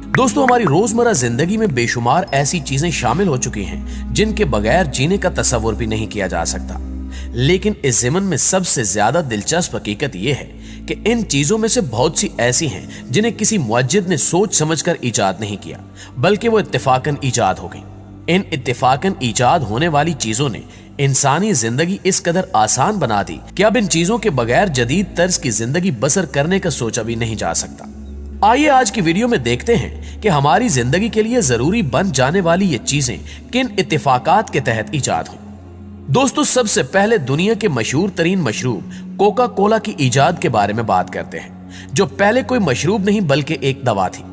दोस्तों, हमारी रोजमर्रा जिंदगी में बेशुमार ऐसी चीजें शामिल हो चुकी हैं जिनके बगैर जीने का तस्वुर भी नहीं किया जा सकता। लेकिन इस ज़िमन में सबसे ज्यादा दिलचस्प हकीकत यह है कि इन चीजों में से बहुत सी ऐसी हैं जिन्हें किसी मुअज्जिद ने सोच समझकर ईजाद नहीं किया, बल्कि वो इत्तेफाकन ईजाद हो गई। इन इत्तेफाकन ईजाद होने वाली चीजों ने इंसानी जिंदगी इस कदर आसान बना दी कि अब इन चीजों के बगैर जदीद तर्ज की जिंदगी बसर करने का सोचा भी नहीं जा सकता। आइए आज की वीडियो में देखते हैं कि हमारी जिंदगी के लिए जरूरी बन जाने वाली ये चीजें किन इत्तेफाकात के तहत ईजाद हुई। दोस्तों, सबसे पहले दुनिया के मशहूर तरीन मशरूब कोका कोला की ईजाद के बारे में बात करते हैं, जो पहले कोई मशरूब नहीं बल्कि एक दवा थी।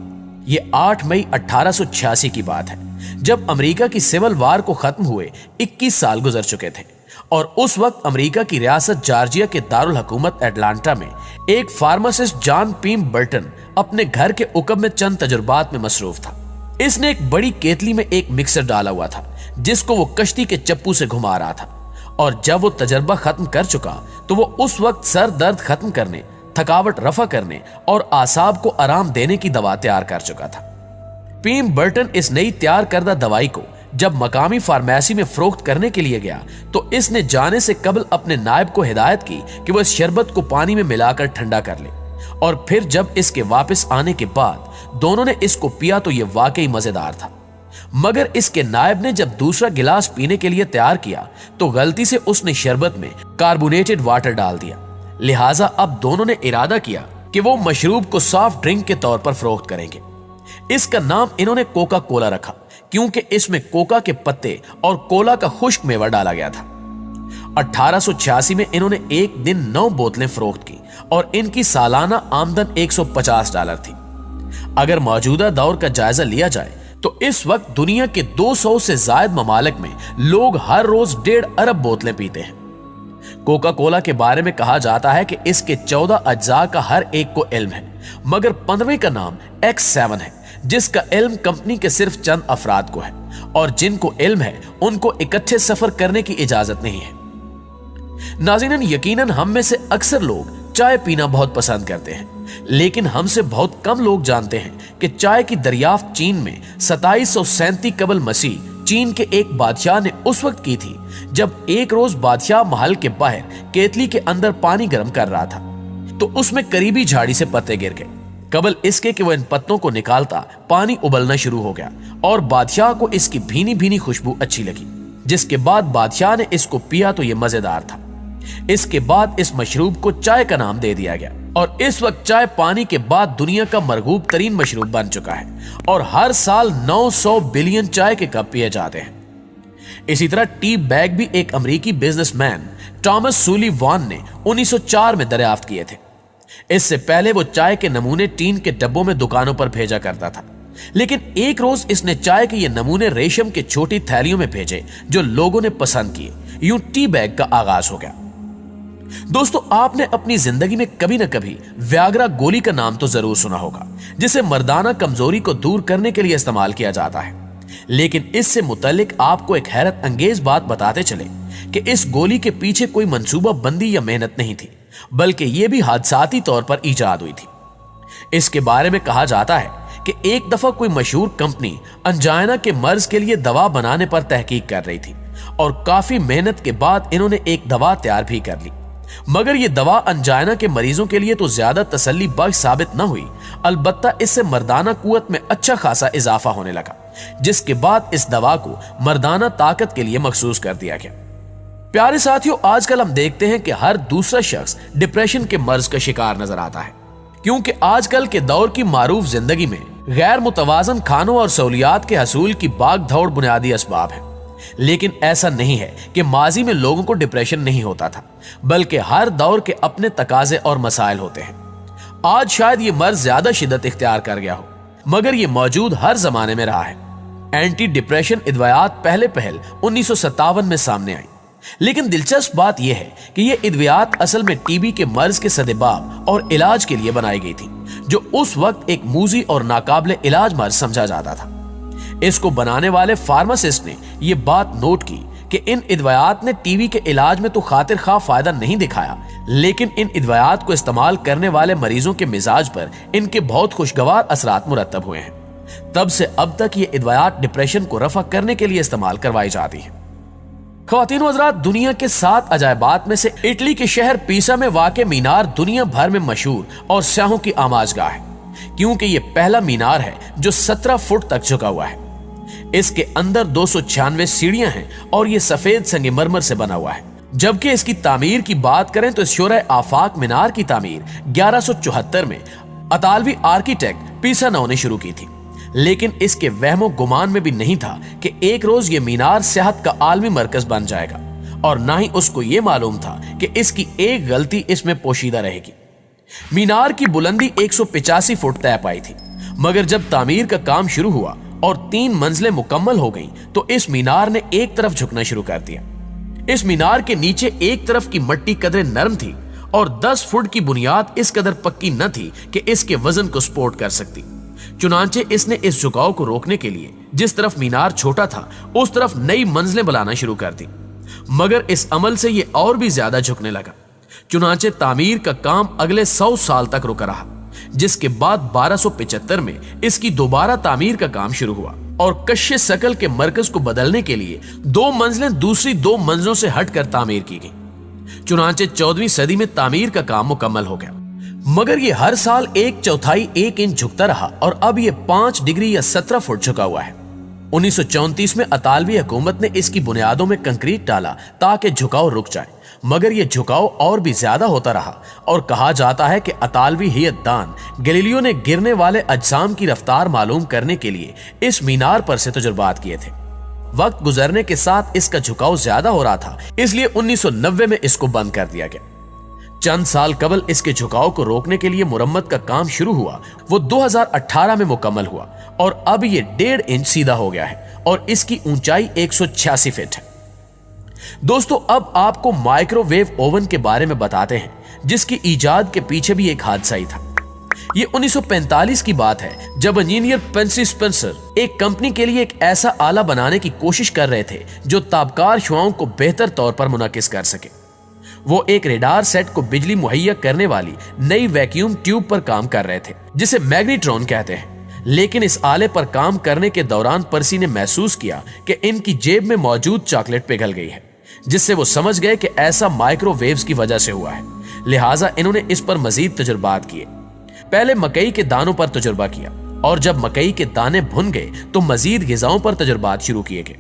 ये 8 मई 1886 की बात है, जब अमेरिका की सिविल वार को खत्म हुए 21 साल गुजर चुके थे और उस वक्त अमेरिका की रियासत जॉर्जिया के दारुल हुकूमत एटलांटा में एक फार्मासिस्ट जॉन पीम बर्टन अपने घर के उकब में चंद तजुर्बात में मसरूफ था। इसने एक बड़ी केतली में एक मिक्सर डाला हुआ था जिसको वो कश्ती के चप्पू से घुमा रहा था, और जब वो तजर्बा खत्म कर चुका तो वो उस वक्त सर दर्द खत्म करने, थकावट रफा करने और आसाब को आराम देने की दवा तैयार कर चुका था। पीम बर्टन इस नई तैयार करदा दवाई को जब मकामी फार्मेसी में फरोख्त करने के लिए गया तो इसने जाने से कबल अपने नायब को हिदायत की कि वह इस शरबत को पानी में मिलाकर ठंडा कर ले, और फिर जब इसके वापस आने के बाद दोनों ने इसको पिया तो यह वाकई मजेदार था। मगर इसके नायब ने जब दूसरा गिलास पीने के लिए तैयार किया तो गलती से उसने शरबत में कार्बोनेटेड वाटर डाल दिया। लिहाजा अब दोनों ने इरादा किया कि वो मशरूब को सॉफ्ट ड्रिंक के तौर पर फरोख्त करेंगे। इसका नाम इन्होंने कोका कोला रखा क्योंकि इसमें कोका के पत्ते और कोला का खुश्क मेवा डाला गया था। 1886 में इन्होंने एक दिन 9 बोतलें फरोख्त की और इनकी सालाना आमदन $150 थी। अगर मौजूदा दौर का जायजा लिया जाए तो इस वक्त दुनिया के 200 से ज्यादा ममालिक में लोग हर रोज 1.5 अरब बोतलें पीते हैं। कोका कोला के बारे में कहा जाता है कि इसके 14 अज्जा का हर एक को इल्म है, मगर 15वें का नाम X7 है, जिसका इल्म कंपनी के सिर्फ चंद अफराद को है, और जिनको इल्म है उनको इकट्ठे सफर करने की इजाजत नहीं है। नाज़रीन, यकीनन हम में से अक्सर लोग चाय पीना बहुत पसंद करते हैं, लेकिन हमसे बहुत कम लोग जानते हैं कि चाय की दरियाफ्त चीन में 2737 कबल मसीह चीन के एक बादशाह ने उस वक्त की थी जब एक रोज बादशाह महल के बाहर केतली के अंदर पानी गर्म कर रहा था तो उसमें करीबी झाड़ी से पत्ते गिर गए। कबल इसके कि वह इन पत्तों को निकालता पानी उबलना शुरू हो गया और बादशाह को इसकी भीनी भीनी खुशबू अच्छी लगी, जिसके बाद बादशाह ने इसको पिया तो यह मजेदार था। इसके बाद इस मशरूब को चाय का नाम दे दिया गया और इस वक्त चाय पानी के बाद दुनिया का मरगूब तरीन मशरूब बन चुका है और हर साल 900 बिलियन चाय के कप पिए जाते हैं। इसी तरह टी बैग भी एक अमेरिकी बिजनेसमैन टॉमस सुलीवान ने 1904 में दरियाफ्त किए थे। इससे पहले वो चाय के नमूने टीन के डब्बों में दुकानों पर भेजा करता था, लेकिन एक रोज इसने चाय के ये नमूने रेशम के छोटी थैलियों में भेजे जो लोगों ने पसंद किए। यूं टी बैग का आगाज हो गया। दोस्तों, आपने अपनी जिंदगी में कभी न कभी व्याग्रा गोली का नाम तो जरूर सुना होगा, जिसे मर्दाना कमजोरी को दूर करने के लिए इस्तेमाल किया जाता है। लेकिन इससे मुतल्लिक आपको एक हैरत अंगेज बात बताते चले कि इस गोली के पीछे कोई मंसूबा बंदी या मेहनत नहीं थी, बल्कि यह भी हादसाती तौर पर ईजाद हुई थी। इसके बारे में कहा जाता है कि एक दफा कोई मशहूर कंपनी अंजाइना के मर्ज के लिए दवा बनाने पर तहकीक कर रही थी और काफी मेहनत के बाद इन्होंने एक दवा तैयार भी कर ली, मगर यह दवा अंजाइना के मरीजों के लिए तो ज्यादा तसल्ली बख्श साबित न हुई। अलबत्ता इससे मर्दाना कुव्वत में अच्छा खासा इजाफा होने लगा, जिसके बाद इस दवा को मर्दाना ताकत के लिए मखसूस कर दिया गया। प्यारे साथियों, आजकल हम देखते हैं कि हर दूसरा शख्स डिप्रेशन के मर्ज का शिकार नजर आता है, क्योंकि आजकल के दौर की मारूफ जिंदगी में गैर मुतवाजन खानों और सहूलियात के हसूल की भाग दौड़ बुनियादी असबाब है। लेकिन ऐसा नहीं है कि माजी में लोगों को डिप्रेशन नहीं होता था, बल्कि हर दौर के अपने तकाजे और मसाइल होते हैं। आज शायद ये मर्ज ज्यादा शिद्दत इख्तियार कर गया हो, मगर ये मौजूद हर जमाने में रहा है। एंटी डिप्रेशन अद्वियात पहले 1957 में सामने आई, लेकिन दिलचस्प बात यह है कि ये अद्वियात असल में टीबी के मर्ज के सदेबाब और इलाज के लिए बनाई गई थी, जो उस वक्त एक मूजी और नाकाबिले इलाज मर्ज समझा जाता था। इसको बनाने वाले फार्मासिस्ट ने यह बात नोट की कि इन अद्वियात ने टीबी के इलाज में तो खातिर खा फायदा नहीं दिखाया, लेकिन इन अद्वियात को इस्तेमाल करने वाले मरीजों के मिजाज पर इनके बहुत खुशगवार असरात मुरतब हुए हैं। तब से अब तक ये अद्वियात डिप्रेशन को रफा करने के लिए इस्तेमाल करवाई जाती है। ख्वातीन व हज़रात, दुनिया के 7 अजायबात में से इटली के शहर पीसा में वाक़ मीनार दुनिया भर में मशहूर और सयाहों की आमाजगाह है, क्योंकि ये पहला मीनार है जो 17 फुट तक झुका हुआ है। इसके अंदर 296 सीढ़ियां हैं और ये सफेद संगमरमर से बना हुआ है। जबकि इसकी तामीर की बात करें तो शोरा आफाक मीनार की तामीर 1174 में अतालवी आर्किटेक्ट पीसा नौ ने शुरू की थी, लेकिन इसके वहमो गुमान में भी नहीं था कि एक रोज ये मीनार सेहत का आलमी मरकज बन जाएगा, और ना ही उसको ये मालूम था कि इसकी एक गलती इसमें पोशीदा रहेगी। मीनार की बुलंदी 185 फुट तय पाई थी, मगर जब तामीर का काम शुरू हुआ और 3 मंजिलें मुकम्मल हो गईं, तो इस मीनार ने एक तरफ झुकना शुरू कर दिया। इस मीनार के नीचे एक तरफ की मिट्टी कदरे नरम थी और 10 फुट की बुनियाद इस कदर पक्की न थी कि इसके वजन को सपोर्ट कर सकती। चुनांचे इसने इस झुकाव को रोकने के लिए जिस तरफ मीनार छोटा था उस तरफ नई मंजिलें बनाना शुरू कर दी, मगर इस अमल से ये और भी ज्यादा झुकने लगा। चुनांचे तामीर का काम अगले 100 साल तक रुका रहा, जिसके बाद 1275 में इसकी दोबारा तामीर का काम शुरू हुआ और कश्य सकल के मरकज को बदलने के लिए 2 मंजिलें दूसरी 2 मंजिलों से हटकर तामीर की गई। चुनांचे 14वीं सदी में तामीर का काम मुकम्मल हो गया, मगर ये हर साल 1/4 1 इंच झुकता रहा और अब ये 5 डिग्री या 17 फुट झुका हुआ है। 1934 में अतालवी हुकूमत ने इसकी बुनियादों में कंक्रीट डाला ताकि झुकाव रुक जाए, मगर यह झुकाव और भी ज्यादा होता रहा और कहा जाता है कि अतालवी हियतदान गैलीलियो ने गिरने वाले अजसाम की रफ्तार मालूम करने के लिए इस मीनार पर से तजुर्बात किए थे। वक्त गुजरने के साथ इसका झुकाव ज्यादा हो रहा था, इसलिए 1990 में इसको बंद कर दिया गया। चंद साल कबल इसके झुकाव को रोकने के लिए मुरम्मत का काम शुरू हुआ, वो 2018 में मुकम्मल हुआ और अब ये 1.5 इंच सीधा हो गया है और इसकी ऊंचाई 186 फीट है। दोस्तों, अब आपको माइक्रोवेव ओवन के बारे में बताते हैं, जिसकी इजाद के पीछे भी एक हादसा ही था। ये 1945 की बात है, जब इंजीनियर पेंसी स्पेंसर एक कंपनी के लिए एक ऐसा आला बनाने की कोशिश कर रहे थे जो ताबकार शुआओं को बेहतर तौर पर मुनक्किस कर सके। वो एक रेडार सेट को बिजली मुहैया करने वाली नई वैक्यूम ट्यूब पर काम कर रहे थे, जिसे मैग्नेट्रॉन कहते हैं। लेकिन इस आले पर काम करने के दौरान पर्सी ने महसूस किया कि इनकी जेब में मौजूद चॉकलेट पिघल गई है, जिससे वो समझ गए कि ऐसा माइक्रोवेव्स की वजह से हुआ है। लिहाजा इन्होंने इस पर मजीद तजुर्बात किए। पहले मकई के दानों पर तजुर्बा किया और जब मकई के दाने भुन गए तो मजीद गिजाओं पर तजुर्बात शुरू किए गए।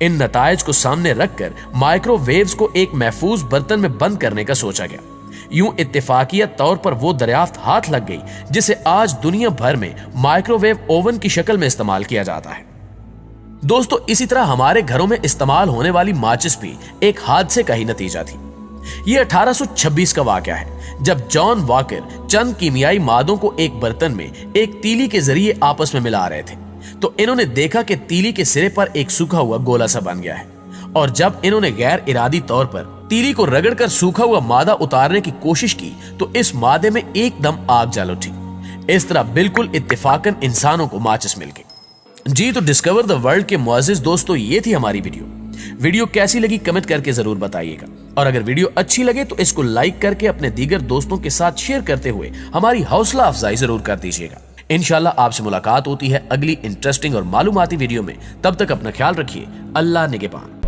इन नतायज को सामने रखकर माइक्रोवेव्स को एक महफूज बर्तन में बंद करने का सोचा गया। यूं इत्तेफाकिया तौर पर वो दरियाफ्त हाथ लग गई जिसे आज दुनिया भर में माइक्रोवेव ओवन की शक्ल में इस्तेमाल किया जाता है। दोस्तों, इसी तरह हमारे घरों में इस्तेमाल होने वाली माचिस भी एक हादसे का ही नतीजा थी। यह 1826 का वाकया है, जब जॉन वॉकर चंद कीमियाई मादों को एक बर्तन में एक तीली के जरिए आपस में मिला रहे थे, तो इन्होंने देखा कि तीली के सिरे पर एक सूखा हुआ गोला सा बन गया है, और जब इन्होंने गैर इरादी तौर पर तीली को रगड़कर सूखा हुआ मादा उतारने की कोशिश की तो इस मादे में एकदम आग जल उठी। इस तरह बिल्कुल इत्तेफाकन इंसानों को माचिस मिल गई। जी तो डिस्कवर द वर्ल्ड के मुअज़्ज़िज़ दोस्तों, ये थी हमारी वीडियो कैसी लगी कमेंट करके जरूर बताइएगा, और अगर वीडियो अच्छी लगे तो इसको लाइक करके अपने दीगर दोस्तों के साथ शेयर करते हुए हमारी हौसला अफजाई जरूर कर दीजिएगा। इंशाल्लाह आपसे मुलाकात होती है अगली इंटरेस्टिंग और मालूमाती वीडियो में। तब तक अपना ख्याल रखिए। अल्लाह निगहबान।